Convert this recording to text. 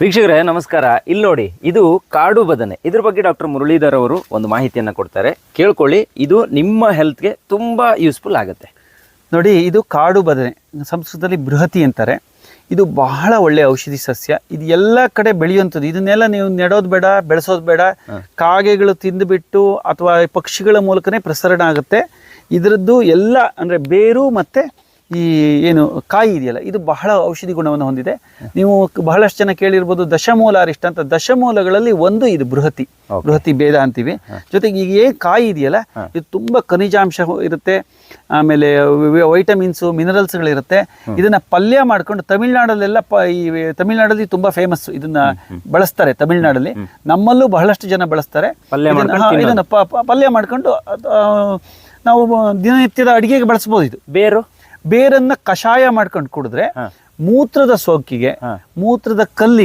ವೀಕ್ಷಕರೇ ನಮಸ್ಕಾರ. ಇಲ್ಲಿ ನೋಡಿ, ಇದು ಕಾಡು ಬದನೆ. ಇದ್ರ ಬಗ್ಗೆ ಡಾಕ್ಟರ್ ಮುರಳೀಧರ್ ಅವರು ಒಂದು ಮಾಹಿತಿಯನ್ನು ಕೊಡ್ತಾರೆ, ಕೇಳ್ಕೊಳ್ಳಿ. ಇದು ನಿಮ್ಮ ಹೆಲ್ತ್ಗೆ ತುಂಬ ಯೂಸ್ಫುಲ್ ಆಗುತ್ತೆ. ನೋಡಿ, ಇದು ಕಾಡು ಬದನೆ, ಸಂಸ್ಕೃತದಲ್ಲಿ ಬೃಹತಿ ಅಂತಾರೆ. ಇದು ಬಹಳ ಒಳ್ಳೆಯ ಔಷಧಿ ಸಸ್ಯ. ಇದು ಎಲ್ಲ ಕಡೆ ಬೆಳೆಯುವಂಥದ್ದು. ಇದನ್ನೆಲ್ಲ ನೀವು ನೆಡೋದು ಬೇಡ, ಬೆಳೆಸೋದು ಬೇಡ. ಕಾಗೆಗಳು ತಿಂದುಬಿಟ್ಟು ಅಥವಾ ಪಕ್ಷಿಗಳ ಮೂಲಕನೇ ಪ್ರಸರಣ ಆಗುತ್ತೆ. ಇದರದ್ದು ಎಲ್ಲ ಅಂದರೆ ಬೇರು ಮತ್ತು ಈ ಏನು ಕಾಯಿ ಇದೆಯಲ್ಲ, ಇದು ಬಹಳ ಔಷಧಿ ಗುಣವನ್ನು ಹೊಂದಿದೆ. ನೀವು ಬಹಳಷ್ಟು ಜನ ಕೇಳಿರ್ಬೋದು ದಶಮೂಲಾರಿಷ್ಟ ಅಂತ. ದಶಮೂಲಗಳಲ್ಲಿ ಒಂದು ಇದು ಬೃಹತಿ ಭೇದ ಅಂತೀವಿ. ಜೊತೆಗೆ ಈಗ ಏನು ಕಾಯಿ ಇದೆಯಲ್ಲ, ಇದು ತುಂಬ ಖನಿಜಾಂಶ ಇರುತ್ತೆ, ಆಮೇಲೆ ವೈಟಮಿನ್ಸು ಮಿನರಲ್ಸ್ಗಳಿರುತ್ತೆ. ಇದನ್ನ ಪಲ್ಯ ಮಾಡ್ಕೊಂಡು ತಮಿಳ್ನಾಡಲ್ಲೆಲ್ಲ ಈ ತಮಿಳ್ನಾಡಲ್ಲಿ ತುಂಬ ಫೇಮಸ್. ಇದನ್ನ ಬಳಸ್ತಾರೆ ತಮಿಳ್ನಾಡಲ್ಲಿ, ನಮ್ಮಲ್ಲೂ ಬಹಳಷ್ಟು ಜನ ಬಳಸ್ತಾರೆ. ಇದನ್ನ ಪಲ್ಯ ಮಾಡ್ಕೊಂಡು ನಾವು ದಿನನಿತ್ಯದ ಅಡಿಗೆಗೆ ಬಳಸ್ಬೋದು. ಇದು ಬೇರನ್ನ ಕಷಾಯ ಮಾಡ್ಕೊಂಡು ಕುಡಿದ್ರೆ ಮೂತ್ರದ ಸೋಕಿಗೆ, ಮೂತ್ರದ ಕಲ್ಲಿಗೆ